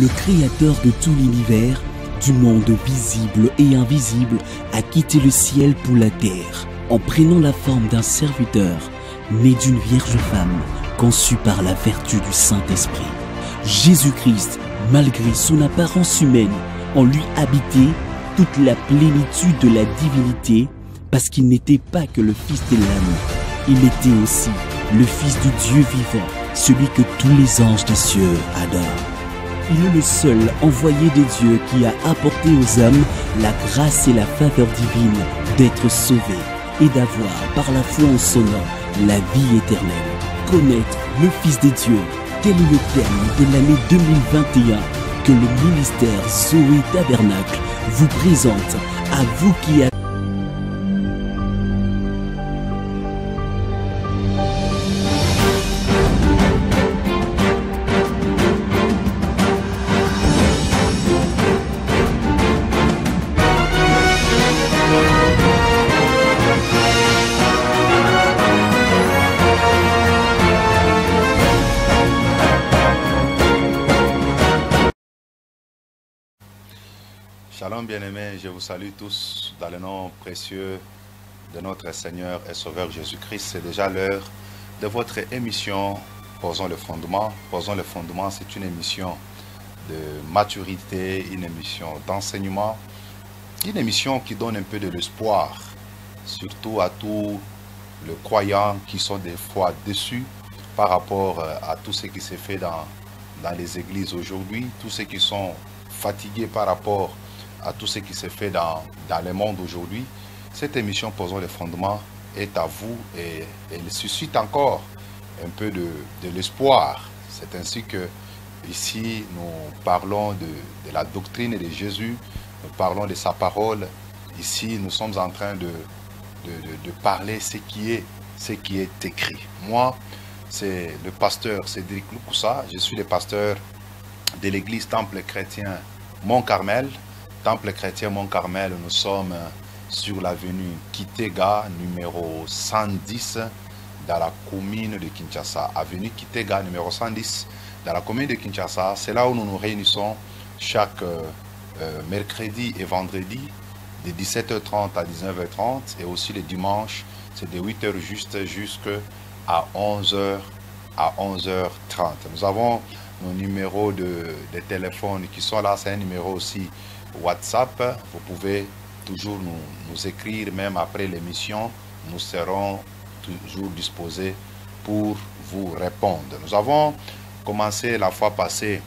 le créateur de tout l'univers, du monde visible et invisible, a quitté le ciel pour la terre, en prenant la forme d'un serviteur, né d'une vierge femme, conçu par la vertu du Saint-Esprit. Jésus-Christ, malgré son apparence humaine, en lui habitait toute la plénitude de la divinité, parce qu'il n'était pas que le Fils de l'âme, il était aussi le Fils du Dieu vivant, celui que tous les anges des cieux adorent. Il est le seul envoyé de Dieu qui a apporté aux hommes la grâce et la faveur divine d'être sauvés et d'avoir, par la foi en son nom, la vie éternelle. Connaître le Fils de Dieu, tel est le thème de l'année 2021 que le ministère Zoé Tabernacle vous présente, à vous qui avez Shalom bien-aimés, je vous salue tous dans le nom précieux de notre Seigneur et Sauveur Jésus-Christ. C'est déjà l'heure de votre émission Posons le fondement. Posons le fondement, c'est une émission de maturité, une émission d'enseignement, une émission qui donne un peu de l'espoir, surtout à tous les croyants qui sont des fois déçus par rapport à tout ce qui s'est fait dans les églises aujourd'hui, tous ceux qui sont fatigués par rapport à tout ce qui se fait dans le monde aujourd'hui. Cette émission Posons les fondements est à vous et elle suscite encore un peu de l'espoir. C'est ainsi que ici nous parlons de la doctrine de Jésus, nous parlons de sa parole. Ici nous sommes en train de parler ce qui est écrit. Moi, c'est le pasteur Cédric Loukoussa, je suis le pasteur de l'église Temple Chrétien Mont-Carmel. Temple Chrétien Mont-Carmel, nous sommes sur l'avenue Kitega, numéro 110, dans la commune de Kinshasa. Avenue Kitega, numéro 110, dans la commune de Kinshasa. C'est là où nous nous réunissons chaque mercredi et vendredi, de 17h30 à 19h30, et aussi le dimanche, c'est de 8h juste jusqu'à 11h, à 11h30. Nous avons nos numéros de téléphone qui sont là, c'est un numéro aussi WhatsApp. Vous pouvez toujours nous écrire, même après l'émission, nous serons toujours disposés pour vous répondre. Nous avons commencé la fois passée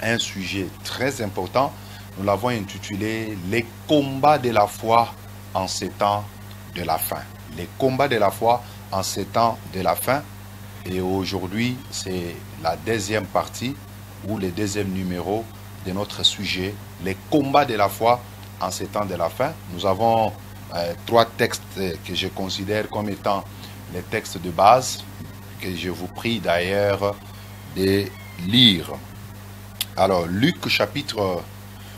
un sujet très important. Nous l'avons intitulé « Les combats de la foi en ces temps de la fin ». Les combats de la foi en ces temps de la fin. Et aujourd'hui, c'est la deuxième partie ou le deuxième numéro de notre sujet, les combats de la foi en ces temps de la fin. Nous avons trois textes que je considère comme étant les textes de base, que je vous prie d'ailleurs de lire. Alors, Luc chapitre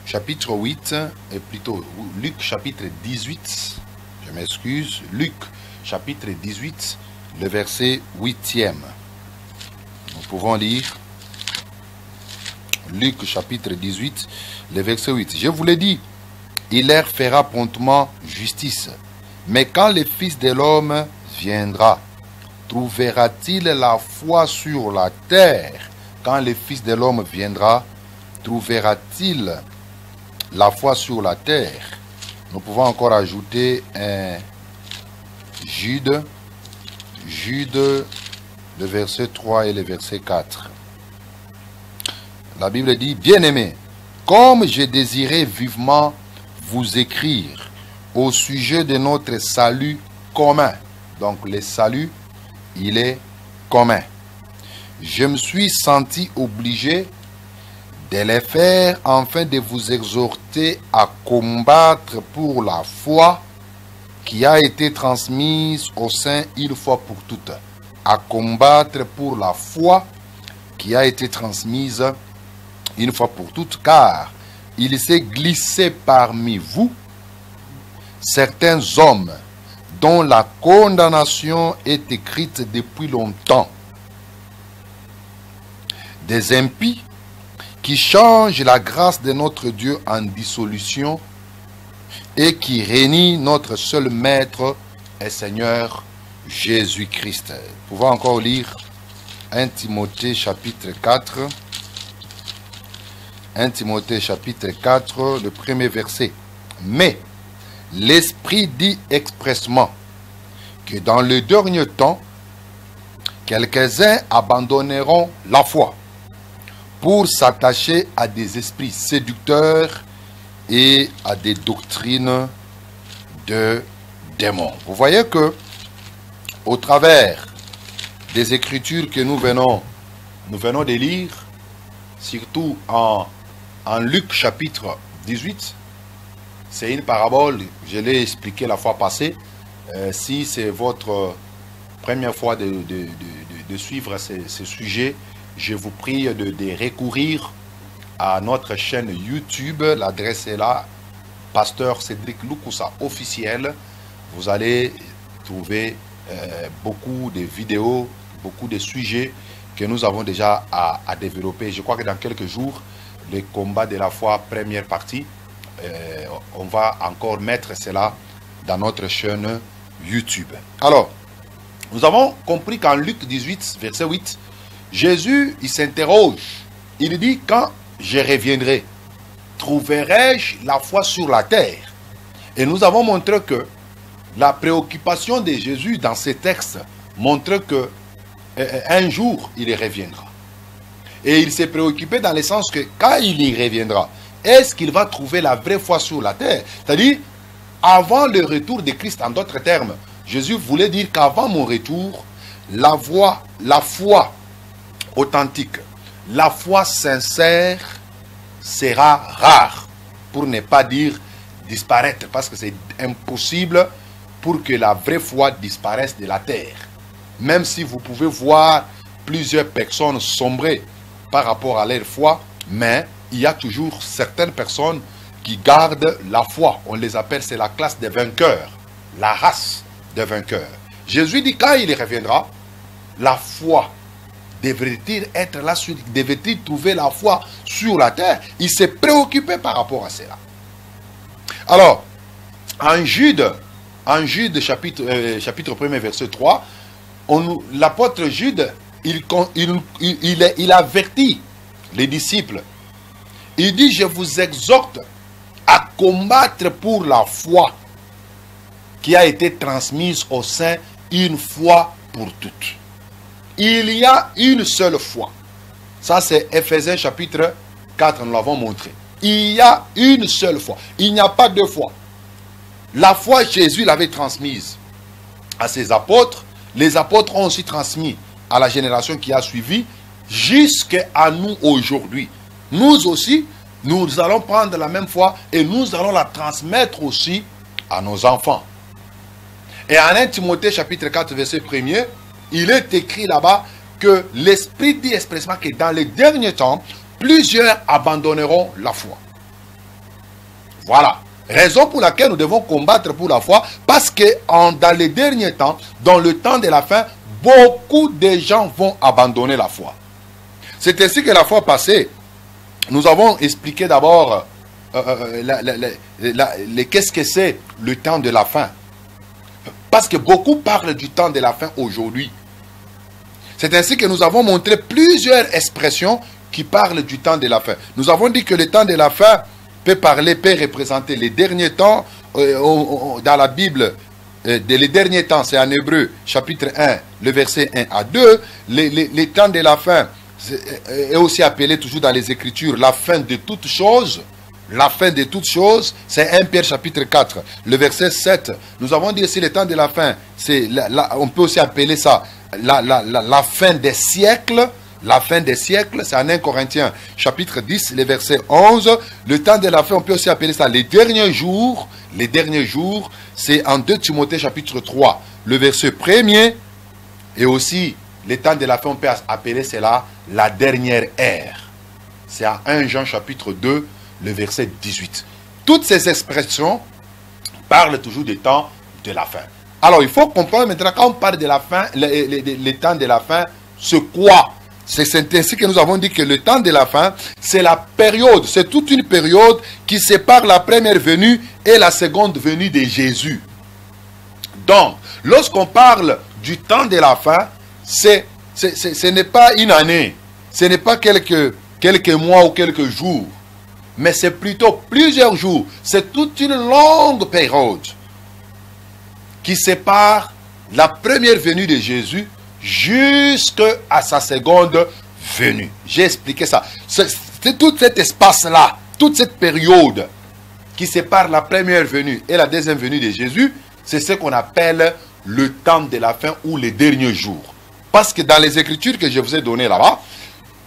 8, et plutôt Luc chapitre 18, je m'excuse, Luc chapitre 18, le verset 8e. Nous pouvons lire Luc chapitre 18, le verset 8. Je vous l'ai dit, il leur fera promptement justice. Mais quand le Fils de l'homme viendra, trouvera-t-il la foi sur la terre? Quand le Fils de l'homme viendra, trouvera-t-il la foi sur la terre? Nous pouvons encore ajouter un Jude, le verset 3 et le verset 4. La Bible dit, bien-aimés, comme j'ai désiré vivement vous écrire au sujet de notre salut commun. Donc le salut, il est commun. Je me suis senti obligé de les faire afin de vous exhorter à combattre pour la foi qui a été transmise aux saints une fois pour toutes. À combattre pour la foi qui a été transmise une fois pour toutes, car il s'est glissé parmi vous certains hommes dont la condamnation est écrite depuis longtemps. Des impies qui change la grâce de notre Dieu en dissolution et qui réunit notre seul Maître et Seigneur Jésus-Christ. Vous pouvez encore lire 1 Timothée chapitre 4. 1 Timothée chapitre 4, le premier verset. Mais l'Esprit dit expressement que dans le dernier temps, quelques-uns abandonneront la foi pour s'attacher à des esprits séducteurs et à des doctrines de démons. Vous voyez que au travers des Écritures que nous venons de lire, surtout en Luc chapitre 18, c'est une parabole, je l'ai expliqué la fois passée. Si c'est votre première fois de suivre ce sujet, je vous prie de recourir à notre chaîne YouTube. L'adresse est là, Pasteur Cédric Lukusa officiel. Vous allez trouver beaucoup de vidéos, beaucoup de sujets que nous avons déjà à développer. Je crois que dans quelques jours, le combat de la foi, première partie, on va encore mettre cela dans notre chaîne YouTube. Alors, nous avons compris qu'en Luc 18, verset 8, Jésus, il s'interroge. Il dit, quand je reviendrai, trouverai-je la foi sur la terre? Et nous avons montré que la préoccupation de Jésus dans ces textes montre que un jour, il y reviendra. Et il s'est préoccupé dans le sens que quand il y reviendra, est-ce qu'il va trouver la vraie foi sur la terre? C'est-à-dire, avant le retour de Christ, en d'autres termes, Jésus voulait dire qu'avant mon retour, la foi authentique, la foi sincère sera rare, pour ne pas dire disparaître, parce que c'est impossible pour que la vraie foi disparaisse de la terre. Même si vous pouvez voir plusieurs personnes sombrer par rapport à leur foi, mais il y a toujours certaines personnes qui gardent la foi. On les appelle, c'est la classe des vainqueurs, la race des vainqueurs. Jésus dit, quand il reviendra, la foi devrait-il être là, devrait-il trouver la foi sur la terre? Il s'est préoccupé par rapport à cela. Alors, en Jude chapitre 1, verset 3, l'apôtre Jude, il avertit les disciples. Il dit, je vous exhorte à combattre pour la foi qui a été transmise au sein une fois pour toutes. Il y a une seule foi. Ça, c'est Éphésiens chapitre 4, nous l'avons montré. Il y a une seule foi. Il n'y a pas deux fois. La foi, Jésus l'avait transmise à ses apôtres. Les apôtres ont aussi transmis à la génération qui a suivi, jusqu'à nous aujourd'hui. Nous aussi, nous allons prendre la même foi et nous allons la transmettre aussi à nos enfants. Et en 1 Timothée chapitre 4, verset 1er, il est écrit là-bas que l'Esprit dit expressément que dans les derniers temps, plusieurs abandonneront la foi. Voilà. Raison pour laquelle nous devons combattre pour la foi, parce que dans les derniers temps, dans le temps de la fin, beaucoup de gens vont abandonner la foi. C'est ainsi que la fois passée, nous avons expliqué d'abord qu'est-ce que c'est le temps de la fin. Parce que beaucoup parlent du temps de la fin aujourd'hui. C'est ainsi que nous avons montré plusieurs expressions qui parlent du temps de la fin. Nous avons dit que le temps de la fin peut représenter les derniers temps. Dans la Bible, les derniers temps, c'est en Hébreu, chapitre 1, le verset 1 à 2. Les temps de la fin est aussi appelé toujours dans les Écritures la fin de toutes choses. La fin de toutes choses, c'est 1 Pierre chapitre 4, le verset 7. Nous avons dit aussi le temps de la fin, on peut aussi appeler ça la fin des siècles. La fin des siècles, c'est en 1 Corinthiens chapitre 10, le verset 11. Le temps de la fin, on peut aussi appeler ça les derniers jours. Les derniers jours, c'est en 2 Timothée chapitre 3, le verset 1er. Et aussi, le temps de la fin, on peut appeler cela la dernière ère. C'est en 1 Jean chapitre 2, le verset 18. Toutes ces expressions parlent toujours du temps de la fin. Alors, il faut comprendre maintenant, quand on parle de la fin, les temps de la fin, c'est quoi? C'est ainsi que nous avons dit que le temps de la fin, c'est la période, c'est toute une période qui sépare la première venue et la seconde venue de Jésus. Donc, lorsqu'on parle du temps de la fin, ce n'est pas une année, ce n'est pas quelques mois ou quelques jours, mais c'est plutôt plusieurs jours. C'est toute une longue période qui sépare la première venue de Jésus jusqu'à sa seconde venue. J'ai expliqué ça. C'est tout cet espace-là, toute cette période qui sépare la première venue et la deuxième venue de Jésus, c'est ce qu'on appelle le temps de la fin ou les derniers jours. Parce que dans les Écritures que je vous ai données là-bas,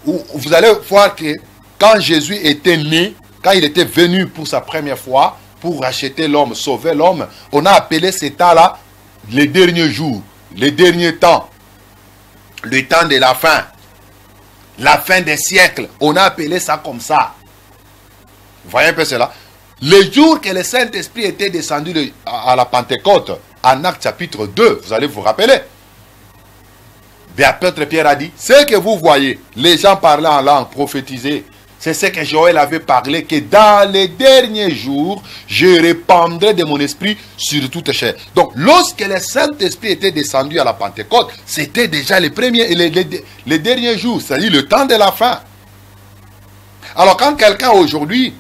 vous allez voir que quand Jésus était né, quand il était venu pour sa première fois, pour racheter l'homme, sauver l'homme, on a appelé ces temps-là les derniers jours, les derniers temps. Le temps de la fin des siècles, on a appelé ça comme ça. Vous voyez un peu cela? Le jour que le Saint-Esprit était descendu à la Pentecôte, en Actes chapitre 2, vous allez vous rappeler. L'apôtre Pierre a dit, ce que vous voyez, les gens parlaient en langue, prophétisaient, c'est ce que Joël avait parlé, que dans les derniers jours, je répandrai de mon esprit sur toute chair. Donc, lorsque le Saint-Esprit était descendu à la Pentecôte, c'était déjà les derniers jours, c'est-à-dire le temps de la fin. Alors, quand quelqu'un aujourd'hui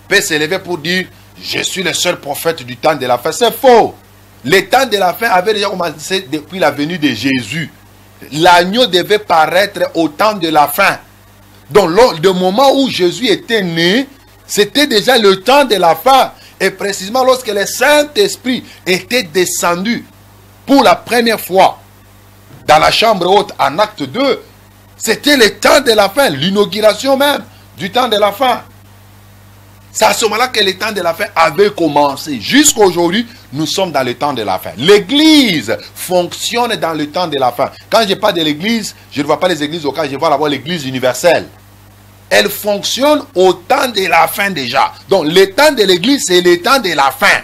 peut s'élever pour dire, je suis le seul prophète du temps de la fin, c'est faux. Le temps de la fin avait déjà commencé depuis la venue de Jésus. L'agneau devait paraître au temps de la fin. Donc, le moment où Jésus était né, c'était déjà le temps de la fin. Et précisément lorsque le Saint-Esprit était descendu pour la première fois dans la chambre haute en acte 2, c'était le temps de la fin, l'inauguration même du temps de la fin. C'est à ce moment-là que le temps de la fin avait commencé. Jusqu'à aujourd'hui, nous sommes dans le temps de la fin. L'église fonctionne dans le temps de la fin. Quand je parle de l'église, je ne vois pas les églises locales, je vois d'abord l'église universelle. Elle fonctionne au temps de la fin déjà. Donc, le temps de l'église, c'est le temps de la fin.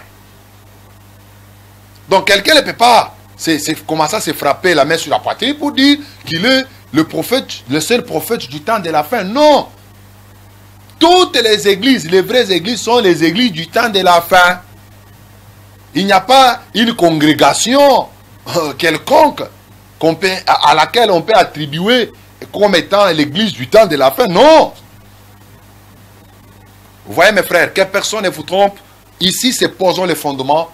Donc, quelqu'un ne peut pas commencer à se frapper la main sur la poitrine pour dire qu'il est le prophète, le seul prophète du temps de la fin. Non. Toutes les églises, les vraies églises, sont les églises du temps de la fin. Il n'y a pas une congrégation quelconque à laquelle on peut attribuer comme étant l'église du temps de la fin. Non. Vous voyez mes frères, que personne ne vous trompe. Ici, c'est posons les fondements.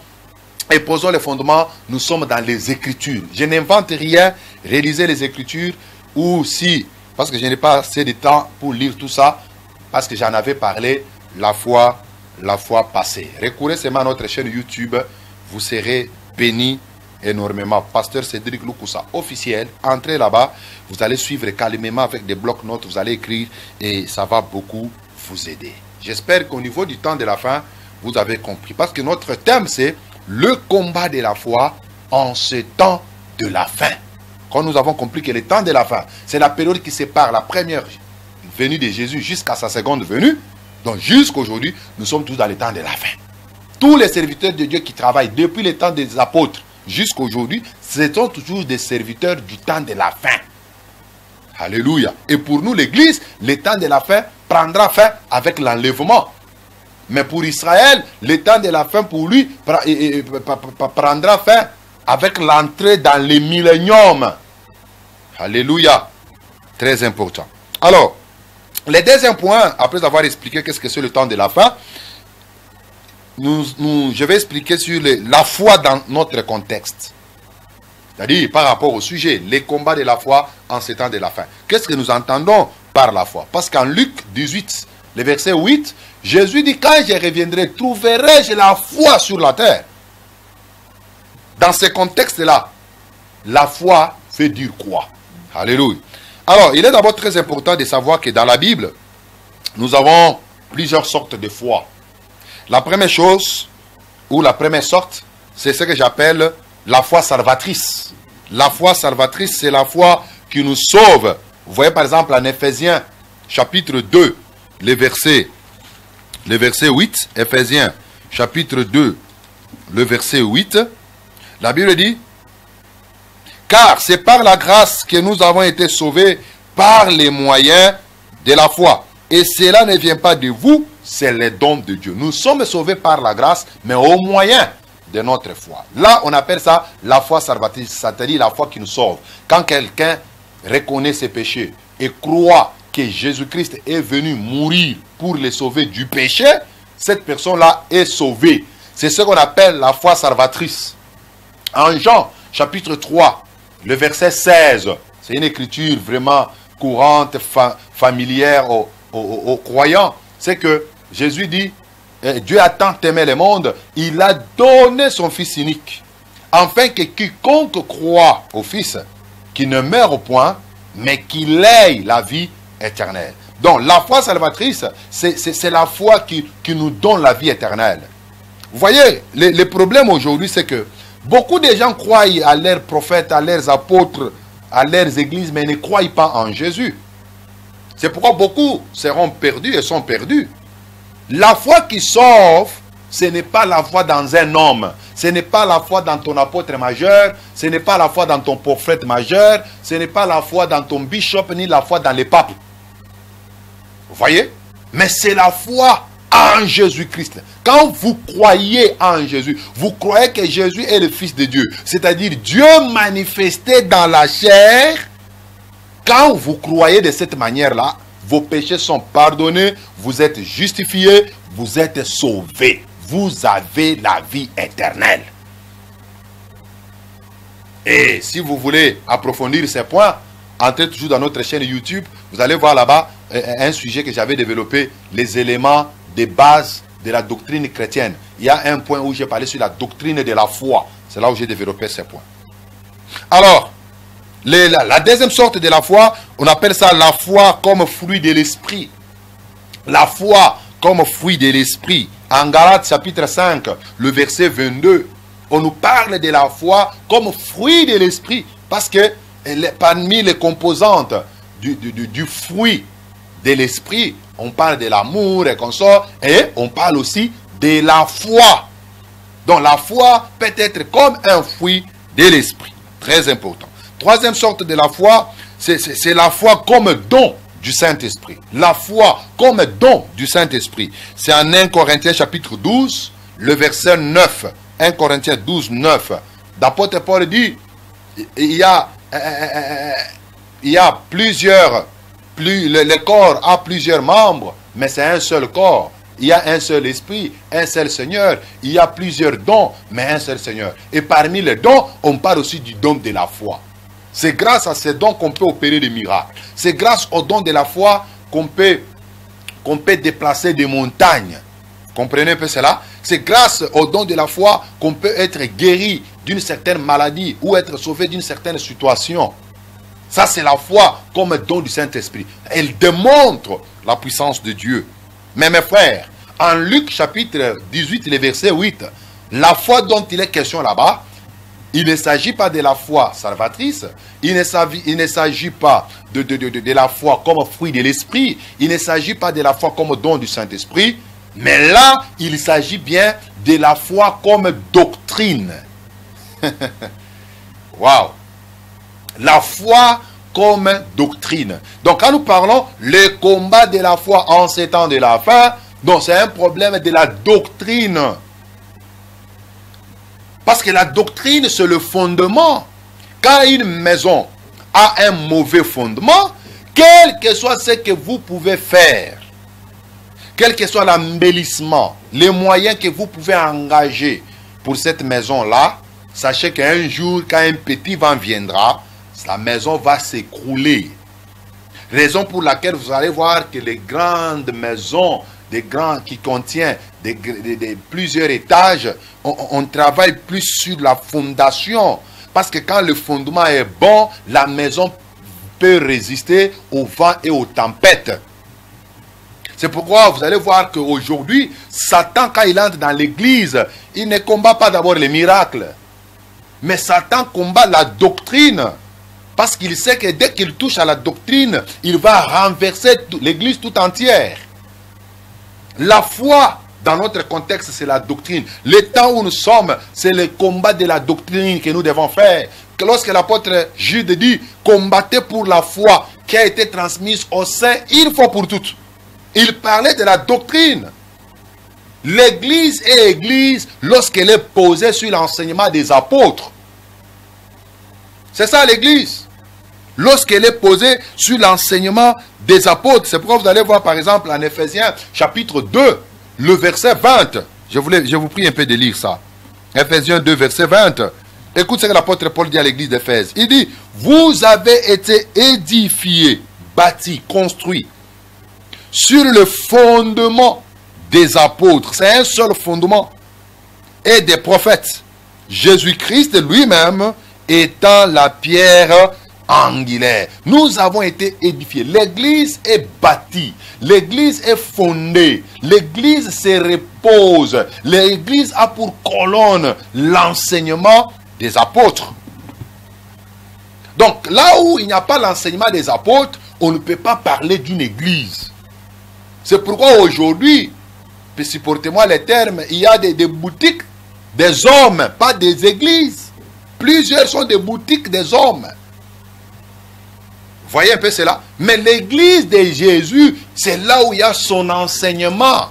Et posons les fondements, nous sommes dans les Écritures. Je n'invente rien. Réalisez les Écritures. Ou si, parce que je n'ai pas assez de temps pour lire tout ça, parce que j'en avais parlé la fois passée. Recourez seulement à notre chaîne YouTube. Vous serez bénis énormément. Pasteur Cédric Lukusa, officiel. Entrez là-bas. Vous allez suivre calmement avec des blocs-notes. Vous allez écrire et ça va beaucoup vous aider. J'espère qu'au niveau du temps de la fin, vous avez compris. Parce que notre thème, c'est le combat de la foi en ce temps de la fin. Quand nous avons compris que le temps de la fin, c'est la période qui sépare la première venue de Jésus jusqu'à sa seconde venue. Donc jusqu'à aujourd'hui, nous sommes tous dans le temps de la fin. Tous les serviteurs de Dieu qui travaillent depuis le temps des apôtres jusqu'à aujourd'hui, ce sont toujours des serviteurs du temps de la fin. Alléluia. Et pour nous, l'Église, le temps de la fin prendra fin avec l'enlèvement. Mais pour Israël, le temps de la fin pour lui prendra fin avec l'entrée dans le millénium. Alléluia. Très important. Alors, le deuxième point, après avoir expliqué qu'est-ce que c'est le temps de la fin, je vais expliquer sur la foi dans notre contexte. C'est-à-dire par rapport au sujet, les combats de la foi en ce temps de la fin. Qu'est-ce que nous entendons par la foi? Parce qu'en Luc 18, le verset 8, Jésus dit, quand je reviendrai, trouverai-je la foi sur la terre? Dans ce contexte-là, la foi veut dire quoi? Alléluia. Alors, il est d'abord très important de savoir que dans la Bible, nous avons plusieurs sortes de foi. La première chose, ou la première sorte, c'est ce que j'appelle la foi salvatrice. La foi salvatrice, c'est la foi qui nous sauve. Vous voyez par exemple en Éphésiens, chapitre 2, le verset 8, Éphésiens, chapitre 2, le verset 8, la Bible dit, car c'est par la grâce que nous avons été sauvés par les moyens de la foi. Et cela ne vient pas de vous, c'est le don de Dieu. Nous sommes sauvés par la grâce, mais au moyen de notre foi. Là, on appelle ça la foi salvatrice, c'est-à-dire la foi qui nous sauve. Quand quelqu'un reconnaît ses péchés et croit que Jésus-Christ est venu mourir pour les sauver du péché, cette personne-là est sauvée. C'est ce qu'on appelle la foi salvatrice. En Jean, chapitre 3, le verset 16, c'est une écriture vraiment courante, familière aux croyants. C'est que Jésus dit, Dieu a tant aimé le monde, il a donné son Fils unique, afin que quiconque croit au Fils, qui ne meurt point, mais qu'il ait la vie éternelle. Donc la foi salvatrice, c'est la foi qui nous donne la vie éternelle. Vous voyez, le problème aujourd'hui, c'est que beaucoup de gens croient à leurs prophètes, à leurs apôtres, à leurs églises, mais ne croient pas en Jésus. C'est pourquoi beaucoup seront perdus et sont perdus. La foi qui sauve, ce n'est pas la foi dans un homme, ce n'est pas la foi dans ton apôtre majeur, ce n'est pas la foi dans ton prophète majeur, ce n'est pas la foi dans ton bishop, ni la foi dans les papes. Vous voyez? Mais c'est la foi en Jésus-Christ. Quand vous croyez en Jésus, vous croyez que Jésus est le Fils de Dieu, c'est-à-dire Dieu manifesté dans la chair. Quand vous croyez de cette manière-là, vos péchés sont pardonnés, vous êtes justifiés, vous êtes sauvés. Vous avez la vie éternelle. Et si vous voulez approfondir ces points, entrez toujours dans notre chaîne YouTube. Vous allez voir là-bas un sujet que j'avais développé, les éléments de base de la doctrine chrétienne. Il y a un point où j'ai parlé sur la doctrine de la foi. C'est là où j'ai développé ces points. Alors, la deuxième sorte de la foi, on appelle ça la foi comme fruit de l'esprit. La foi comme fruit de l'esprit. En Galates chapitre 5, le verset 22, on nous parle de la foi comme fruit de l'esprit. Parce que parmi les composantes du fruit de l'esprit, on parle de l'amour et consort, et on parle aussi de la foi. Donc la foi peut être comme un fruit de l'esprit. Très important. Troisième sorte de la foi, c'est la foi comme don du Saint-Esprit. La foi comme don du Saint-Esprit. C'est en 1 Corinthiens chapitre 12, le verset 9. 1 Corinthiens 12, 9. L'apôtre Paul dit, il y a plusieurs, le corps a plusieurs membres, mais c'est un seul corps. Il y a un seul esprit, un seul Seigneur. Il y a plusieurs dons, mais un seul Seigneur. Et parmi les dons, on parle aussi du don de la foi. C'est grâce à ces dons qu'on peut opérer des miracles. C'est grâce au don de la foi qu'on peut déplacer des montagnes. Comprenez un peu cela? C'est grâce au don de la foi qu'on peut être guéri d'une certaine maladie ou être sauvé d'une certaine situation. Ça, c'est la foi comme don du Saint-Esprit. Elle démontre la puissance de Dieu. Mais mes frères, en Luc chapitre 18, le verset 8, la foi dont il est question là-bas, il ne s'agit pas de la foi salvatrice, il ne s'agit pas de la foi comme fruit de l'esprit, il ne s'agit pas de la foi comme don du Saint-Esprit, mais là, il s'agit bien de la foi comme doctrine. Waouh! La foi comme doctrine. Donc quand nous parlons le combat de la foi en ces temps de la fin, donc c'est un problème de la doctrine. Parce que la doctrine, c'est le fondement. Quand une maison a un mauvais fondement, quel que soit ce que vous pouvez faire, quel que soit l'embellissement, les moyens que vous pouvez engager pour cette maison-là, sachez qu'un jour, quand un petit vent viendra, la maison va s'écrouler. Raison pour laquelle vous allez voir que les grandes maisons, qui contiennent plusieurs étages, on travaille plus sur la fondation. Parce que quand le fondement est bon, la maison peut résister au vent et aux tempêtes. C'est pourquoi vous allez voir qu'aujourd'hui, Satan, quand il entre dans l'église, il ne combat pas d'abord les miracles. Mais Satan combat la doctrine. Parce qu'il sait que dès qu'il touche à la doctrine, il va renverser l'église tout entière. La foi, dans notre contexte, c'est la doctrine. Le temps où nous sommes, c'est le combat de la doctrine que nous devons faire. Lorsque l'apôtre Jude dit, combattez pour la foi qui a été transmise aux saints une fois pour toutes. Il parlait de la doctrine. L'église est église lorsqu'elle est posée sur l'enseignement des apôtres. C'est ça l'église. Lorsqu'elle est posée sur l'enseignement des apôtres. C'est pourquoi vous allez voir par exemple en Ephésiens chapitre 2, le verset 20. Je vous prie un peu de lire ça. Ephésiens 2, verset 20. Écoute ce que l'apôtre Paul dit à l'église d'Éphèse. Il dit, vous avez été édifiés, bâtis, construits sur le fondement des apôtres. C'est un seul fondement. Et des prophètes. Jésus-Christ lui-même étant la pierre angulaire. Nous avons été édifiés. L'église est bâtie. L'église est fondée. L'église se repose. L'église a pour colonne l'enseignement des apôtres. Donc, là où il n'y a pas l'enseignement des apôtres, on ne peut pas parler d'une église. C'est pourquoi aujourd'hui, supportez-moi les termes, il y a des boutiques des hommes, pas des églises. Plusieurs sont des boutiques des hommes. Voyez un peu cela. Mais l'église de Jésus, c'est là où il y a son enseignement.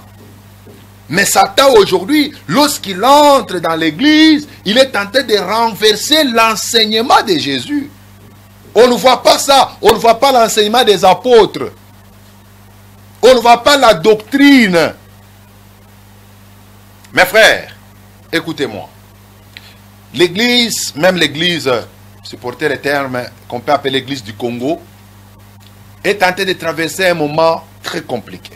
Mais Satan aujourd'hui, lorsqu'il entre dans l'église, il est tenté de renverser l'enseignement de Jésus. On ne voit pas ça. On ne voit pas l'enseignement des apôtres. On ne voit pas la doctrine. Mes frères, écoutez-moi. L'église, même l'église, supporter les termes qu'on peut appeler l'église du Congo, est tentée de traverser un moment très compliqué.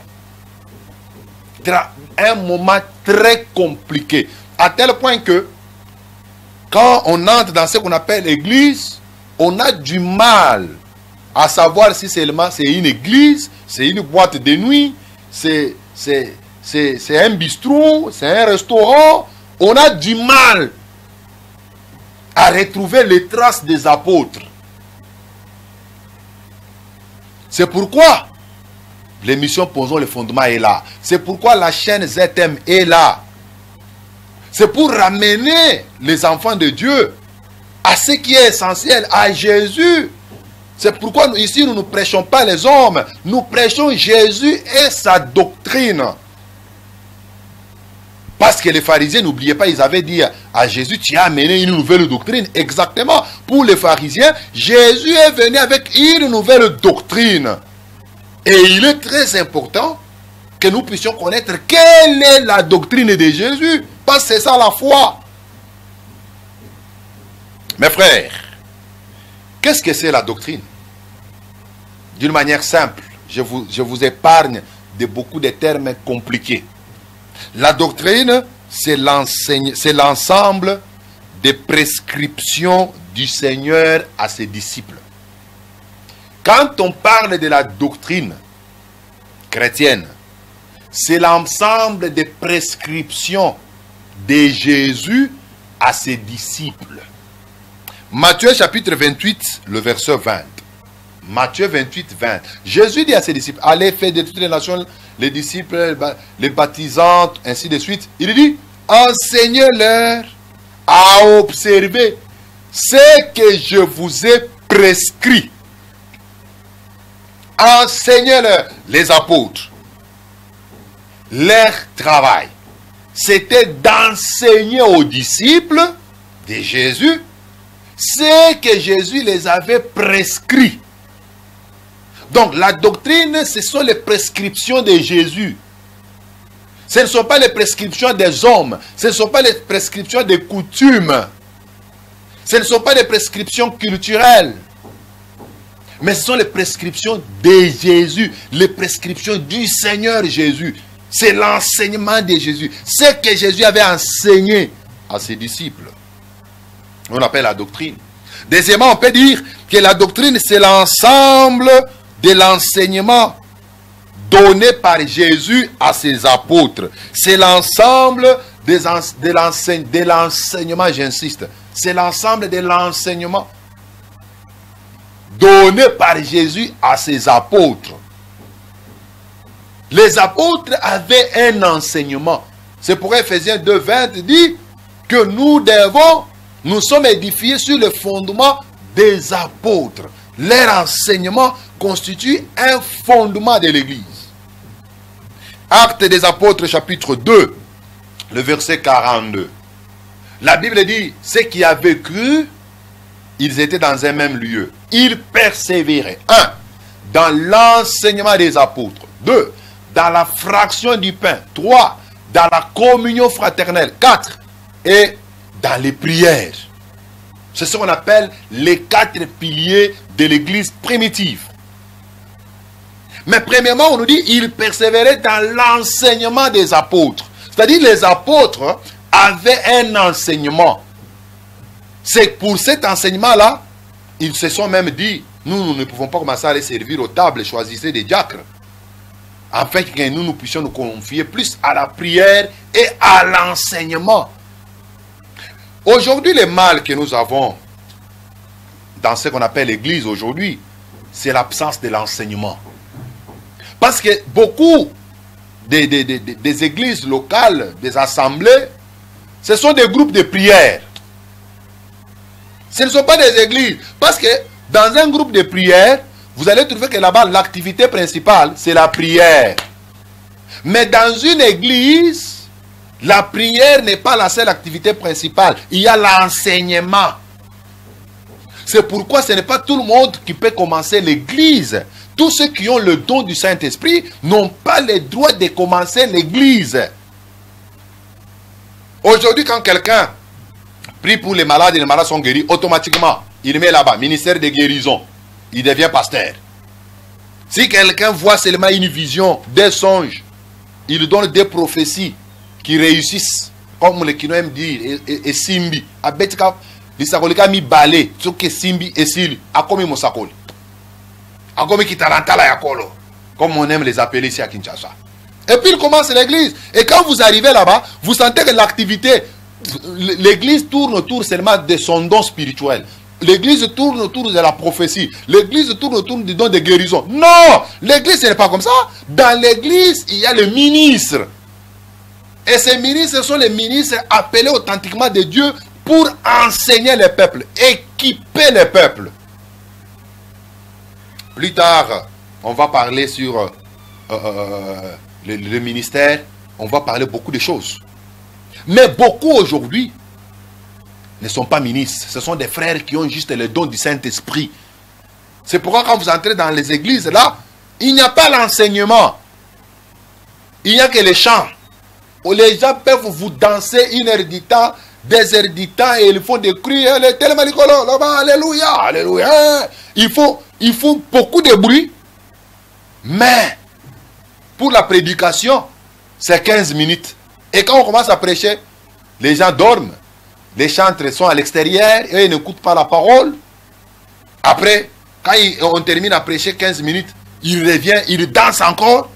Un moment très compliqué. À tel point que, quand on entre dans ce qu'on appelle l'église, on a du mal à savoir si seulement c'est une église, c'est une boîte de nuit, c'est un bistrot, c'est un restaurant. On a du mal à retrouver les traces des apôtres. C'est pourquoi l'émission Posons le fondement est là. C'est pourquoi la chaîne ZM est là. C'est pour ramener les enfants de Dieu à ce qui est essentiel, à Jésus. C'est pourquoi ici nous ne prêchons pas les hommes. Nous prêchons Jésus et sa doctrine. Parce que les pharisiens, n'oubliez pas, ils avaient dit à Jésus, tu as amené une nouvelle doctrine. Exactement. Pour les pharisiens, Jésus est venu avec une nouvelle doctrine. Et il est très important que nous puissions connaître quelle est la doctrine de Jésus. Parce que c'est ça la foi. Mes frères, qu'est-ce que c'est la doctrine? D'une manière simple, je vous épargne de beaucoup de termes compliqués. La doctrine, c'est l'ensemble des prescriptions du Seigneur à ses disciples. Quand on parle de la doctrine chrétienne, c'est l'ensemble des prescriptions de Jésus à ses disciples. Matthieu chapitre 28, le verset 20. Matthieu 28, 20. Jésus dit à ses disciples, allez faire de toutes les nations les disciples, les baptisants, ainsi de suite. Il dit, enseignez-leur à observer ce que je vous ai prescrit. Enseignez-leur, les apôtres. Leur travail, c'était d'enseigner aux disciples de Jésus ce que Jésus les avait prescrit. Donc la doctrine, ce sont les prescriptions de Jésus. Ce ne sont pas les prescriptions des hommes. Ce ne sont pas les prescriptions des coutumes. Ce ne sont pas les prescriptions culturelles. Mais ce sont les prescriptions de Jésus. Les prescriptions du Seigneur Jésus. C'est l'enseignement de Jésus. Ce que Jésus avait enseigné à ses disciples. On appelle la doctrine. Deuxièmement, on peut dire que la doctrine, c'est l'ensemble de l'enseignement donné par Jésus à ses apôtres. C'est l'ensemble de l'enseignement, j'insiste. C'est l'ensemble de l'enseignement donné par Jésus à ses apôtres. Les apôtres avaient un enseignement. C'est pourquoi Ephésiens 2, 20 dit que nous sommes édifiés sur le fondement des apôtres. Leur enseignement constitue un fondement de l'Église. Actes des Apôtres, chapitre 2, le verset 42. La Bible dit, ceux qui avaient cru, ils étaient dans un même lieu. Ils persévéraient. 1. Dans l'enseignement des apôtres. 2. Dans la fraction du pain. 3. Dans la communion fraternelle. 4. Et dans les prières. C'est ce qu'on appelle les 4 piliers de l'église primitive. Mais premièrement, on nous dit, ils persévéraient dans l'enseignement des apôtres. C'est-à-dire, les apôtres avaient un enseignement. C'est pour cet enseignement-là, ils se sont même dit, nous ne pouvons pas commencer à aller servir aux tables, choisissez des diacres. Afin que nous puissions nous confier plus à la prière et à l'enseignement. Aujourd'hui, le mal que nous avons dans ce qu'on appelle l'église aujourd'hui, c'est l'absence de l'enseignement. Parce que beaucoup des églises locales, des assemblées, ce sont des groupes de prière. Ce ne sont pas des églises. Parce que dans un groupe de prière, vous allez trouver que là-bas, l'activité principale, c'est la prière. Mais dans une église, la prière n'est pas la seule activité principale. Il y a l'enseignement. C'est pourquoi ce n'est pas tout le monde qui peut commencer l'église. Tous ceux qui ont le don du Saint-Esprit n'ont pas le droit de commencer l'église. Aujourd'hui, quand quelqu'un prie pour les malades et les malades sont guéris, automatiquement, il met là-bas, ministère de guérison. Il devient pasteur. Si quelqu'un voit seulement une vision, des songes, il donne des prophéties qui réussissent, comme le Kino aime dire, et Simbi. A Betika, l'Isakolika mi balé, ce que Simbi et Sili, a comme Mosakoli. A comme Kitarantala Yakolo, comme on aime les appeler ici à Kinshasa. Et puis il commence l'église. Et quand vous arrivez là-bas, vous sentez que l'activité, l'église tourne autour seulement de son don spirituel. L'église tourne autour de la prophétie. L'église tourne autour du don de guérison. Non! L'église, ce n'est pas comme ça. Dans l'église, il y a le ministre. Et ces ministres sont les ministres appelés authentiquement de Dieu pour enseigner les peuples, équiper les peuples. Plus tard, on va parler sur le ministère. On va parler beaucoup de choses. Mais beaucoup aujourd'hui ne sont pas ministres. Ce sont des frères qui ont juste le don du Saint-Esprit. C'est pourquoi quand vous entrez dans les églises, là, il n'y a pas l'enseignement. Il n'y a que les chants. Où les gens peuvent vous danser 1 heure du temps, 2 heures du temps, et ils font des cris. Alléluia, alléluia. Il faut beaucoup de bruit. Mais, pour la prédication, c'est 15 minutes. Et quand on commence à prêcher, les gens dorment. Les chantres sont à l'extérieur et ils n'écoutent pas la parole. Après, quand on termine à prêcher 15 minutes, il revient, il danse encore.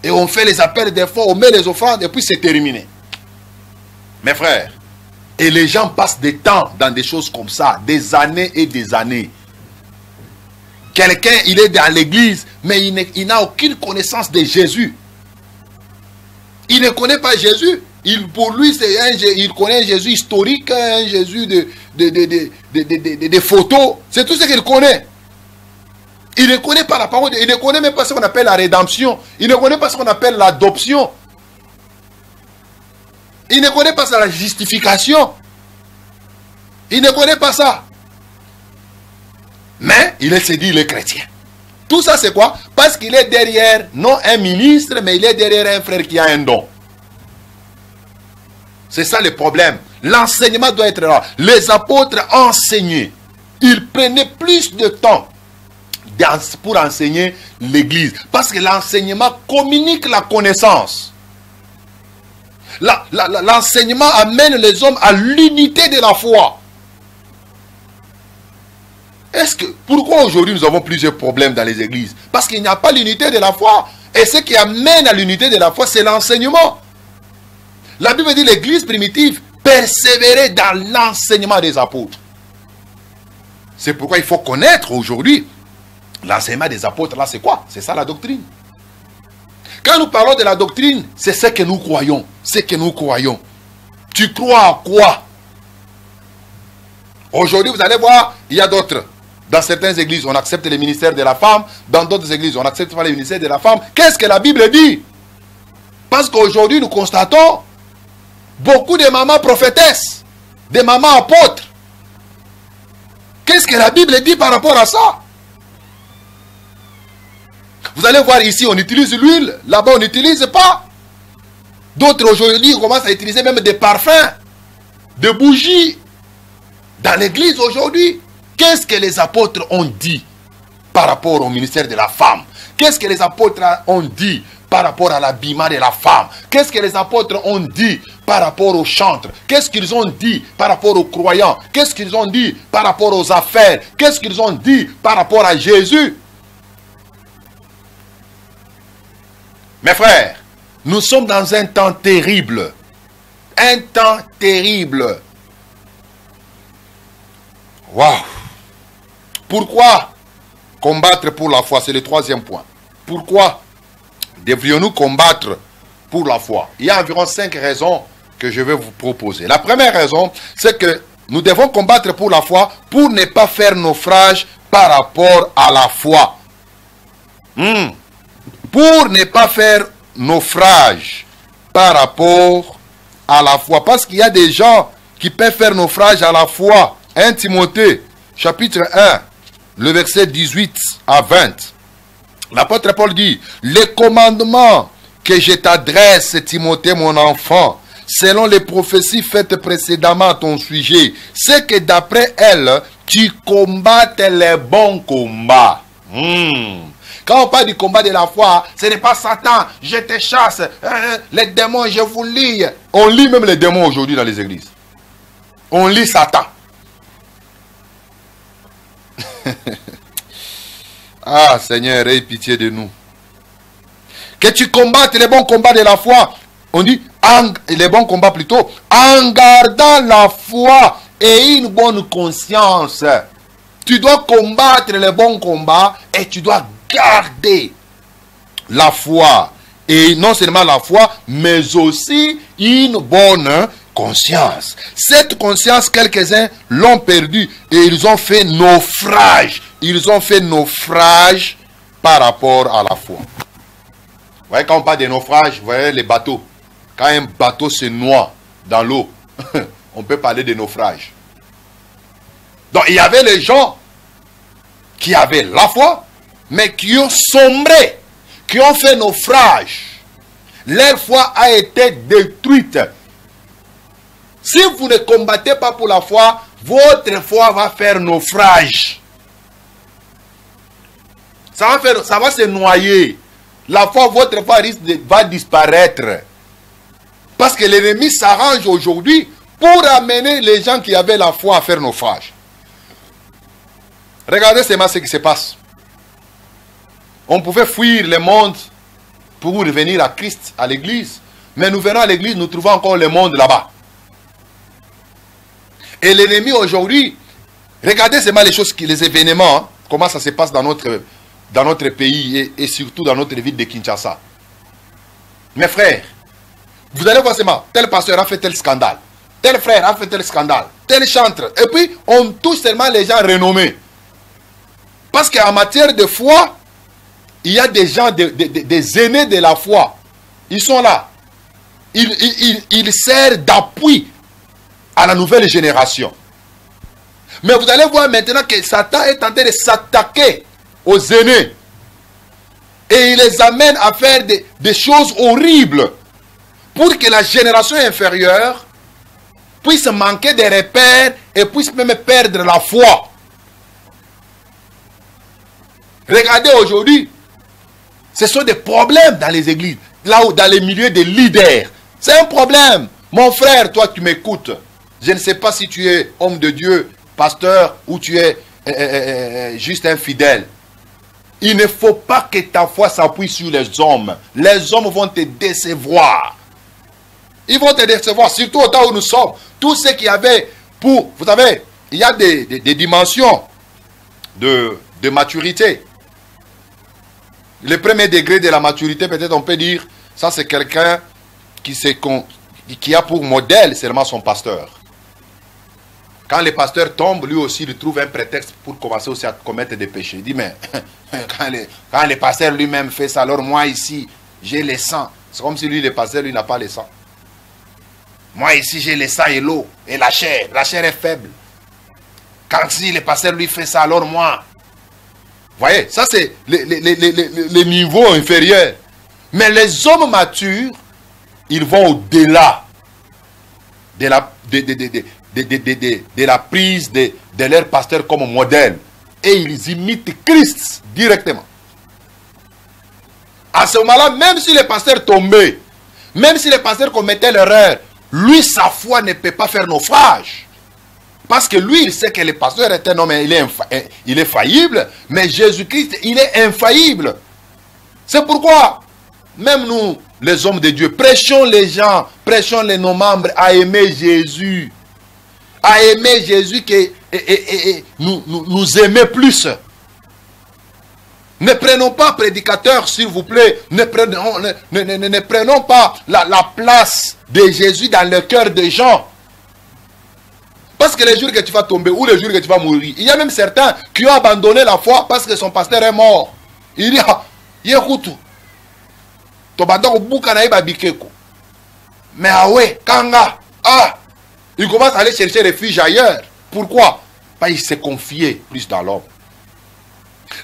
Et on fait les appels des fois, on met les offrandes et puis c'est terminé. Mes frères, et les gens passent des temps dans des choses comme ça, des années et des années. Quelqu'un, il est dans l'église, mais il n'a aucune connaissance de Jésus. Il ne connaît pas Jésus. Pour lui, il connaît un Jésus historique, un Jésus de photos. C'est tout ce qu'il connaît. Il ne connaît pas la parole. Il ne connaît même pas ce qu'on appelle la rédemption. Il ne connaît pas ce qu'on appelle l'adoption. Il ne connaît pas ça, la justification. Il ne connaît pas ça. Mais il se dit, il est chrétien. Tout ça, c'est quoi? Parce qu'il est derrière, non un ministre, mais il est derrière un frère qui a un don. C'est ça le problème. L'enseignement doit être là. Les apôtres enseignaient. Ils prenaient plus de temps pour enseigner l'église. Parce que l'enseignement communique la connaissance. L'enseignement amène les hommes à l'unité de la foi. Pourquoi aujourd'hui nous avons plusieurs problèmes dans les églises? Parce qu'il n'y a pas l'unité de la foi. Et ce qui amène à l'unité de la foi, c'est l'enseignement. La Bible dit l'église primitive persévérait dans l'enseignement des apôtres. C'est pourquoi il faut connaître aujourd'hui l'enseignement des apôtres. Là, c'est quoi? C'est ça la doctrine. Quand nous parlons de la doctrine, c'est ce que nous croyons. Ce que nous croyons. Tu crois à quoi? Aujourd'hui, vous allez voir, il y a d'autres Dans certaines églises, on accepte les ministères de la femme. Dans d'autres églises, on n'accepte pas les ministères de la femme. Qu'est-ce que la Bible dit? Parce qu'aujourd'hui, nous constatons beaucoup de mamans prophétesses, des mamans apôtres. Qu'est-ce que la Bible dit par rapport à ça? Vous allez voir ici, on utilise l'huile. Là-bas, on n'utilise pas. D'autres aujourd'hui commencent à utiliser même des parfums, des bougies. Dans l'église aujourd'hui, qu'est-ce que les apôtres ont dit par rapport au ministère de la femme? Qu'est-ce que les apôtres ont dit par rapport à l'habillement de la femme? Qu'est-ce que les apôtres ont dit par rapport aux chantres? Qu'est-ce qu'ils ont dit par rapport aux croyants? Qu'est-ce qu'ils ont dit par rapport aux affaires? Qu'est-ce qu'ils ont dit par rapport à Jésus? Mes frères, nous sommes dans un temps terrible. Un temps terrible. Waouh! Pourquoi combattre pour la foi? C'est le troisième point. Pourquoi devrions-nous combattre pour la foi? Il y a environ 5 raisons que je vais vous proposer. La première raison, c'est que nous devons combattre pour la foi pour ne pas faire naufrage par rapport à la foi. Pour ne pas faire naufrage par rapport à la foi. Parce qu'il y a des gens qui peuvent faire naufrage à la foi. 1 Timothée, chapitre 1, le verset 18 à 20. L'apôtre Paul dit, les commandements que je t'adresse, Timothée, mon enfant, selon les prophéties faites précédemment à ton sujet, c'est que d'après elles, tu combattes les bons combats. Quand on parle du combat de la foi, ce n'est pas Satan, je te chasse, les démons, je vous lis. On lit même les démons aujourd'hui dans les églises. On lit Satan. Ah Seigneur, aie pitié de nous. Que tu combattes les bons combats de la foi. On dit, les bons combats plutôt, en gardant la foi et une bonne conscience. Tu dois combattre les bons combats et tu dois garder la foi. Et non seulement la foi, mais aussi une bonne conscience. Cette conscience, quelques-uns l'ont perdue et ils ont fait naufrage. Ils ont fait naufrage par rapport à la foi. Vous voyez, quand on parle de naufrage, vous voyez les bateaux. Quand un bateau se noie dans l'eau, on peut parler de naufrage. Donc il y avait les gens qui avaient la foi, mais qui ont sombré, qui ont fait naufrage. Leur foi a été détruite. Si vous ne combattez pas pour la foi, votre foi va faire naufrage. Ça va se noyer. La foi, votre foi va disparaître. Parce que l'ennemi s'arrange aujourd'hui pour amener les gens qui avaient la foi à faire naufrage. Regardez seulement ce qui se passe. On pouvait fuir le monde pour revenir à Christ, à l'église. Mais nous venons à l'église, nous trouvons encore le monde là-bas. Et l'ennemi aujourd'hui, regardez seulement les choses, les événements, hein, comment ça se passe dans notre pays et surtout dans notre ville de Kinshasa. Mes frères, vous allez voir seulement, tel pasteur a fait tel scandale, tel frère a fait tel scandale, tel chantre. Et puis, on touche seulement les gens renommés. Parce qu'en matière de foi, il y a des gens, des aînés de la foi. Ils sont là. Ils servent d'appui à la nouvelle génération. Mais vous allez voir maintenant que Satan est en train de s'attaquer aux aînés. Et il les amène à faire des choses horribles. Pour que la génération inférieure puisse manquer des repères et puisse même perdre la foi. Regardez aujourd'hui, ce sont des problèmes dans les églises, là où dans les milieux des leaders. C'est un problème. Mon frère, toi tu m'écoutes. Je ne sais pas si tu es homme de Dieu, pasteur, ou tu es juste un fidèle. Il ne faut pas que ta foi s'appuie sur les hommes. Les hommes vont te décevoir. Ils vont te décevoir, surtout au temps où nous sommes. Tous ceux qui avaient pour... Vous savez, il y a des dimensions de maturité. Le premier degré de la maturité, peut-être on peut dire, ça c'est quelqu'un qui a pour modèle seulement son pasteur. Quand le pasteur tombe, lui aussi, il trouve un prétexte pour commencer aussi à commettre des péchés. Il dit, mais quand le pasteur lui-même fait ça, alors moi ici, j'ai le sang. C'est comme si lui, le pasteur, lui, n'a pas le sang. Moi ici, j'ai le sang et l'eau et la chair. La chair est faible. Quand si le pasteur lui fait ça, alors moi. Vous voyez, ça c'est les niveaux inférieurs. Mais les hommes matures, ils vont au-delà de la prise de leur pasteur comme modèle. Et ils imitent Christ directement. À ce moment-là, même si le pasteur tombait, même si le pasteur commettait l'erreur, lui, sa foi ne peut pas faire naufrage. Parce que lui, il sait que le pasteur est un homme, il est faillible, mais Jésus-Christ, il est infaillible. C'est pourquoi, même nous, les hommes de Dieu, prêchons les gens, prêchons nos membres à aimer Jésus. À aimer Jésus et nous aimer plus. Ne prenons pas prédicateur, s'il vous plaît. Ne prenons pas la place de Jésus dans le cœur des gens. Parce que les jours que tu vas tomber ou les jours que tu vas mourir, il y a même certains qui ont abandonné la foi parce que son pasteur est mort. Il dit, écoute, mais ah ouais, Kanga, il commence à aller chercher refuge ailleurs. Pourquoi? Parce qu'il s'est confié plus dans l'homme.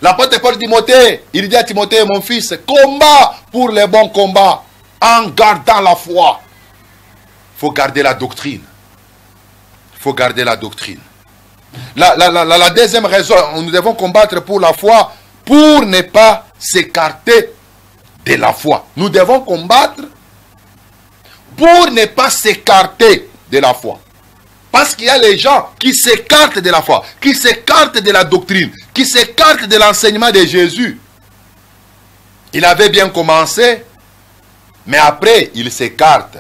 L'apôtre Paul Timothée, il dit à Timothée, mon fils, combat pour les bons combats en gardant la foi. Il faut garder la doctrine. Il faut garder la doctrine. La deuxième raison, nous devons combattre pour la foi, pour ne pas s'écarter de la foi. Nous devons combattre pour ne pas s'écarter de la foi. Parce qu'il y a les gens qui s'écartent de la foi, qui s'écartent de la doctrine, qui s'écartent de l'enseignement de Jésus. Il avait bien commencé, mais après, il s'écarte.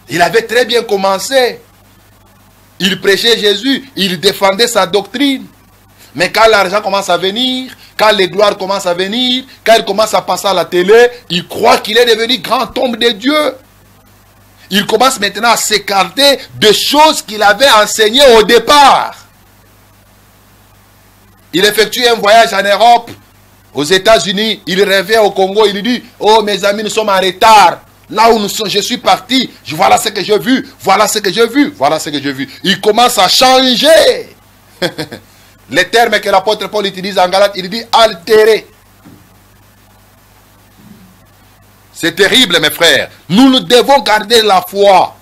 Il avait très bien commencé. Il prêchait Jésus, il défendait sa doctrine. Mais quand l'argent commence à venir, quand les gloires commencent à venir, quand il commence à passer à la télé, il croit qu'il est devenu grand homme de Dieu. Il commence maintenant à s'écarter des choses qu'il avait enseignées au départ. Il effectue un voyage en Europe, aux États-Unis, il revient au Congo, il dit, oh mes amis, nous sommes en retard. Là où je suis parti, voilà ce que j'ai vu, voilà ce que j'ai vu, voilà ce que j'ai vu. Il commence à changer. Les termes que l'apôtre Paul utilise en Galate, il dit altérer. C'est terrible, mes frères. Nous devons garder la foi.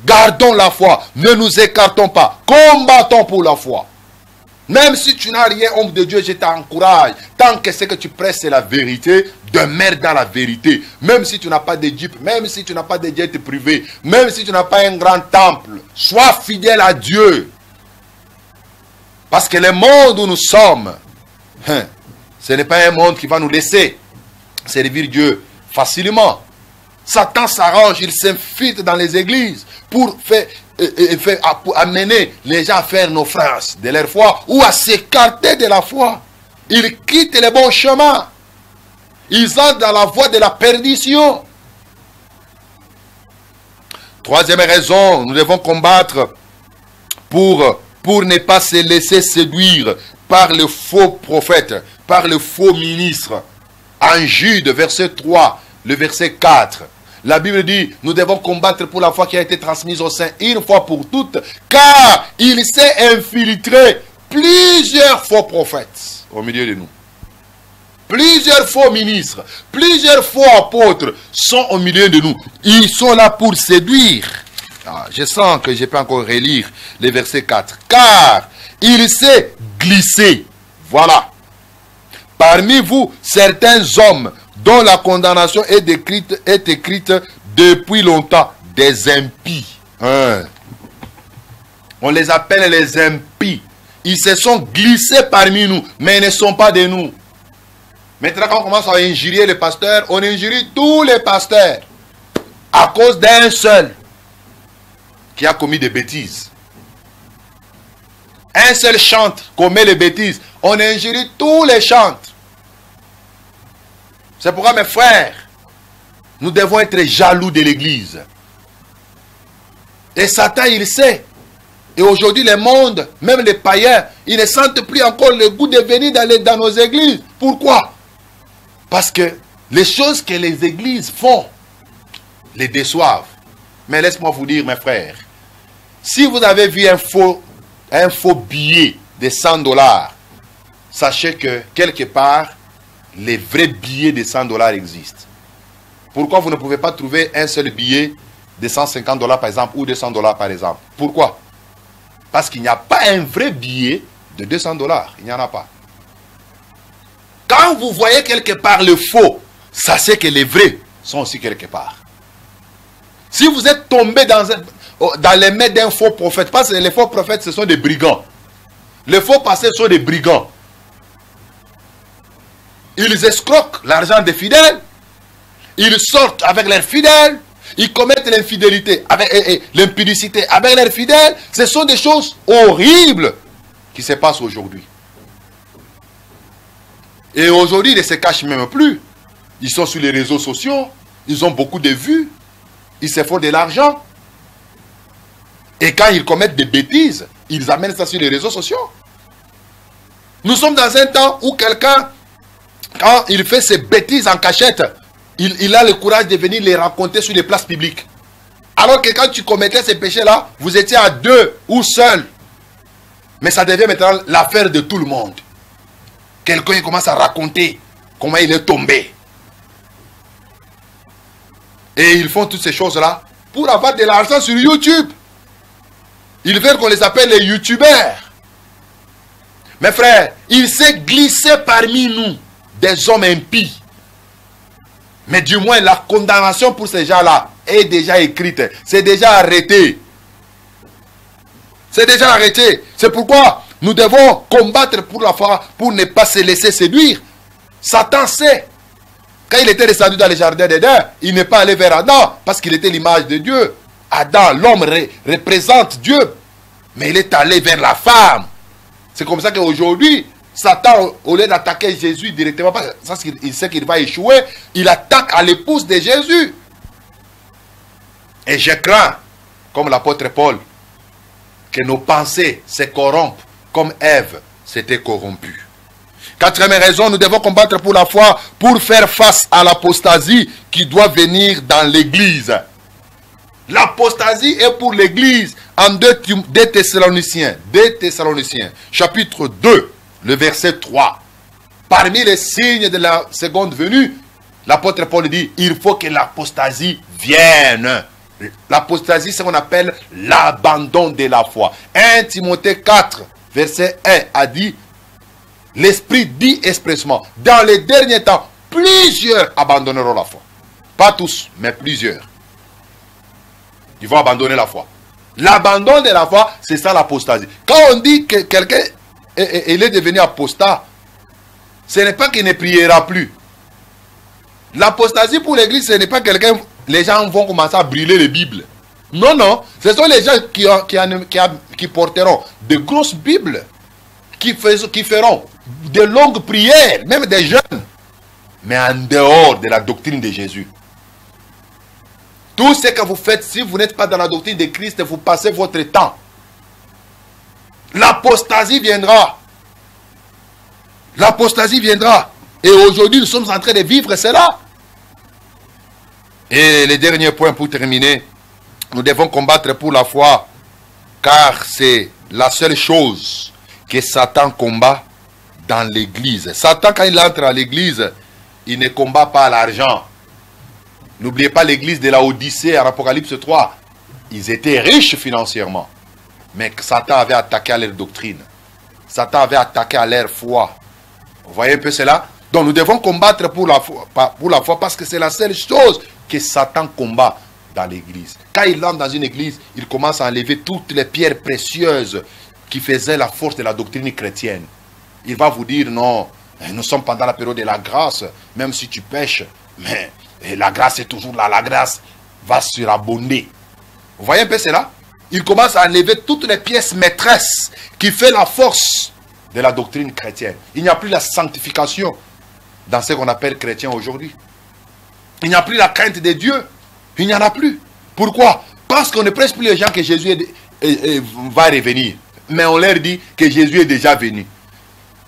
Gardons la foi. Ne nous écartons pas. Combattons pour la foi. Même si tu n'as rien, homme de Dieu, je t'encourage. Tant que ce que tu prêches, c'est la vérité, demeure dans la vérité. Même si tu n'as pas de jeep, même si tu n'as pas de jet privé, même si tu n'as pas un grand temple, sois fidèle à Dieu. Parce que le monde où nous sommes, ce n'est pas un monde qui va nous laisser servir Dieu facilement. Satan s'arrange, il s'infiltre dans les églises pour amener les gens à faire naufrage de leur foi ou à s'écarter de la foi. Ils quittent le bon chemin. Ils entrent dans la voie de la perdition. Troisième raison, nous devons combattre pour ne pas se laisser séduire par le faux prophète, par le faux ministre. En Jude, verset 3, le verset 4. La Bible dit, nous devons combattre pour la foi qui a été transmise au saints une fois pour toutes, car il s'est infiltré plusieurs faux prophètes au milieu de nous. Plusieurs faux ministres, plusieurs faux apôtres sont au milieu de nous. Ils sont là pour séduire. Je sens que je peux encore relire le verset 4. Car il s'est glissé. Voilà. Parmi vous, certains hommes dont la condamnation est écrite depuis longtemps, des impies. On les appelle les impies. Ils se sont glissés parmi nous, mais ils ne sont pas de nous. Maintenant, quand on commence à injurier les pasteurs, on injurie tous les pasteurs à cause d'un seul qui a commis des bêtises. Un seul chantre commet les bêtises. On injurie tous les chantres. C'est pourquoi, mes frères, nous devons être jaloux de l'église. Et Satan, il sait. Et aujourd'hui, le monde, même les païens, ils ne sentent plus encore le goût de venir dans nos églises. Pourquoi? Parce que les choses que les églises font les déçoivent. Mais laisse-moi vous dire, mes frères, si vous avez vu un faux billet de 100 $, sachez que quelque part, les vrais billets de 100 $ existent. Pourquoi vous ne pouvez pas trouver un seul billet de 150 $ par exemple ou de 100 $ par exemple? Pourquoi? Parce qu'il n'y a pas un vrai billet de 200 $. Il n'y en a pas. Quand vous voyez quelque part le faux, sachez que les vrais sont aussi quelque part. Si vous êtes tombé dans les mains d'un faux prophète, parce que les faux prophètes, ce sont des brigands. Les faux pasteurs sont des brigands. Ils escroquent l'argent des fidèles. Ils sortent avec leurs fidèles. Ils commettent l'infidélité, l'impudicité avec leurs fidèles. Ce sont des choses horribles qui se passent aujourd'hui. Et aujourd'hui, ils ne se cachent même plus. Ils sont sur les réseaux sociaux. Ils ont beaucoup de vues. Ils se font de l'argent. Et quand ils commettent des bêtises, ils amènent ça sur les réseaux sociaux. Nous sommes dans un temps où quelqu'un, quand il fait ses bêtises en cachette, il a le courage de venir les raconter sur les places publiques. Alors que quand tu commettais ces péchés-là, vous étiez à deux ou seul. Mais ça devient maintenant l'affaire de tout le monde. Quelqu'un commence à raconter comment il est tombé. Et ils font toutes ces choses-là pour avoir de l'argent sur YouTube. Ils veulent qu'on les appelle les youtubeurs. Mes frères, il s'est glissé parmi nous des hommes impies. Mais du moins, la condamnation pour ces gens-là est déjà écrite. C'est déjà arrêté. C'est déjà arrêté. C'est pourquoi nous devons combattre pour la foi, pour ne pas se laisser séduire. Satan sait. Quand il était descendu dans le jardin d'Éden, il n'est pas allé vers Adam parce qu'il était l'image de Dieu. Adam, l'homme, représente Dieu. Mais il est allé vers la femme. C'est comme ça qu'aujourd'hui, Satan, au lieu d'attaquer Jésus directement, parce qu'il sait qu'il va échouer, il attaque à l'épouse de Jésus. Et je crains, comme l'apôtre Paul, que nos pensées se corrompent comme Ève s'était corrompue. Quatrième raison, nous devons combattre pour la foi, pour faire face à l'apostasie qui doit venir dans l'église. L'apostasie est pour l'église. En 2 Thessaloniciens, chapitre 2, le verset 3. Parmi les signes de la seconde venue, l'apôtre Paul dit, il faut que l'apostasie vienne. L'apostasie, c'est ce qu'on appelle l'abandon de la foi. 1 Timothée 4, verset 1 a dit, l'Esprit dit expressément, dans les derniers temps, plusieurs abandonneront la foi. Pas tous, mais plusieurs. Ils vont abandonner la foi. L'abandon de la foi, c'est ça l'apostasie. Quand on dit que quelqu'un est devenu apostat, ce n'est pas qu'il ne priera plus. L'apostasie pour l'église, ce n'est pas quelqu'un, les gens vont commencer à brûler les Bibles. Non, non, ce sont les gens qui porteront de grosses Bibles, qui feront de longues prières, même des jeunes, mais en dehors de la doctrine de Jésus. Tout ce que vous faites, si vous n'êtes pas dans la doctrine de Christ, vous passez votre temps. L'apostasie viendra. L'apostasie viendra. Et aujourd'hui, nous sommes en train de vivre cela. Et le dernier point pour terminer, nous devons combattre pour la foi, car c'est la seule chose que Satan combat dans l'église. Satan, quand il entre à l'église, il ne combat pas l'argent. N'oubliez pas l'église de la Odyssée en Apocalypse 3. Ils étaient riches financièrement. Mais Satan avait attaqué à leur doctrine. Satan avait attaqué à leur foi. Vous voyez un peu cela? Donc nous devons combattre pour la foi parce que c'est la seule chose que Satan combat dans l'église. Quand il entre dans une église, il commence à enlever toutes les pierres précieuses qui faisaient la force de la doctrine chrétienne. Il va vous dire non, nous sommes pendant la période de la grâce, même si tu pèches, mais la grâce est toujours là, la grâce va surabonder. Vous voyez un peu cela? Il commence à enlever toutes les pièces maîtresses qui fait la force de la doctrine chrétienne. Il n'y a plus la sanctification dans ce qu'on appelle chrétien aujourd'hui. Il n'y a plus la crainte de Dieu. Il n'y en a plus. Pourquoi? Parce qu'on ne prêche plus les gens que Jésus va revenir. Mais on leur dit que Jésus est déjà venu.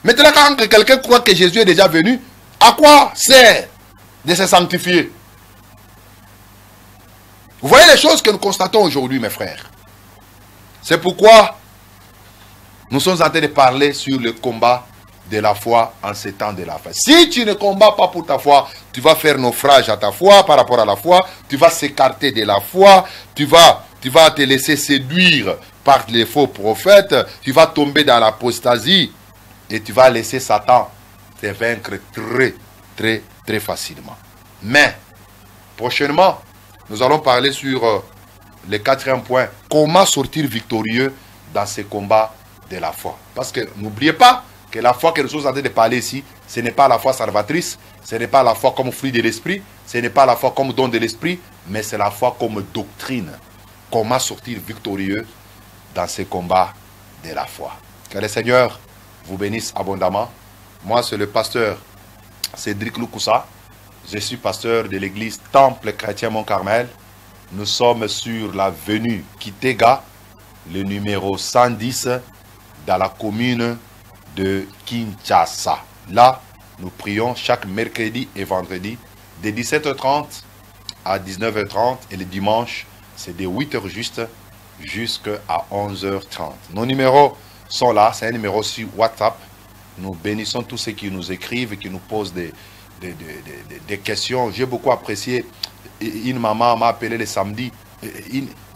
Maintenant, quand quelqu'un croit que Jésus est déjà venu, à quoi sert de se sanctifier? Vous voyez les choses que nous constatons aujourd'hui, mes frères. C'est pourquoi nous sommes en train de parler sur le combat de la foi en ces temps de la fin. Si tu ne combats pas pour ta foi, tu vas faire naufrage à ta foi par rapport à la foi, tu vas s'écarter de la foi, tu vas te laisser séduire par les faux prophètes, tu vas tomber dans l'apostasie et tu vas laisser Satan te vaincre très facilement. Mais, prochainement, nous allons parler sur le 4e point, comment sortir victorieux dans ces combats de la foi. Parce que n'oubliez pas que la foi que nous sommes en train de parler ici, ce n'est pas la foi salvatrice, ce n'est pas la foi comme fruit de l'esprit, ce n'est pas la foi comme don de l'esprit, mais c'est la foi comme doctrine. Comment sortir victorieux dans ces combats de la foi. Que le Seigneur vous bénisse abondamment. Moi, c'est le pasteur Cédric Loukoussa. Je suis pasteur de l'église Temple Chrétien Mont-Carmel. Nous sommes sur l'avenue Kitega, le numéro 110, dans la commune de Kinshasa. Là, nous prions chaque mercredi et vendredi de 17h30 à 19h30 et le dimanche, c'est de 8h juste jusqu'à 11h30. Nos numéros sont là, c'est un numéro sur WhatsApp. Nous bénissons tous ceux qui nous écrivent et qui nous posent des questions. J'ai beaucoup apprécié, une maman m'a appelé le samedi,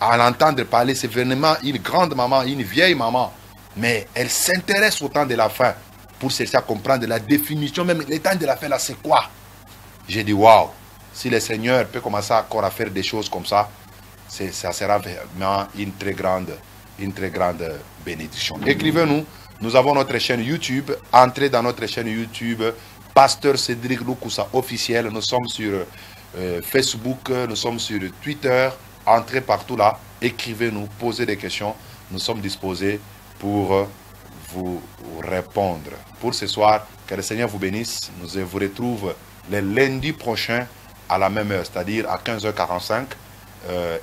à l'entendre parler, c'est vraiment une grande maman, une vieille maman, mais elle s'intéresse au temps de la fin pour chercher à comprendre la définition, même le temps de la fin là, c'est quoi? J'ai dit waouh, si le Seigneur peut commencer encore à faire des choses comme ça, ça sera vraiment une très grande bénédiction. Écrivez-nous, nous avons notre chaîne YouTube, entrez dans notre chaîne YouTube, Pasteur Cédric Loukoussa officiel, nous sommes sur Facebook, nous sommes sur Twitter, entrez partout là, écrivez-nous, posez des questions, nous sommes disposés pour vous répondre. Pour ce soir, que le Seigneur vous bénisse, nous vous retrouve le lundi prochain à la même heure, c'est-à-dire à 15h45,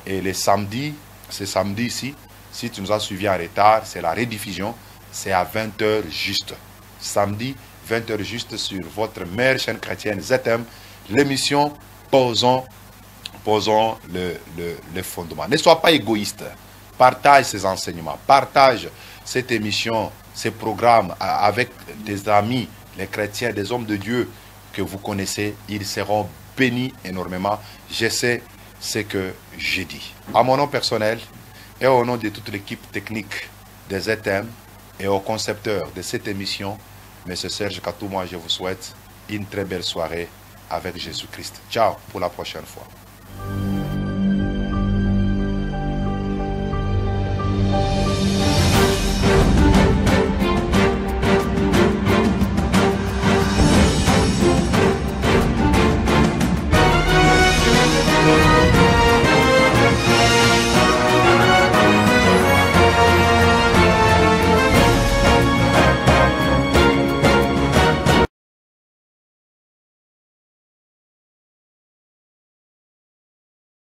et les samedis, c'est samedi ici, si tu nous as suivis en retard, c'est la rediffusion, c'est à 20h juste. Samedi, 20h juste sur votre meilleure chaîne chrétienne ZM, l'émission Posons le fondement. Ne sois pas égoïste. Partage ces enseignements. Partage cette émission, ces programmes avec des amis, les chrétiens, des hommes de Dieu que vous connaissez. Ils seront bénis énormément. Je sais ce que j'ai dit. À mon nom personnel et au nom de toute l'équipe technique des ZM et au concepteur de cette émission, M. Serge Katou, moi je vous souhaite une très belle soirée avec Jésus-Christ. Ciao pour la prochaine fois.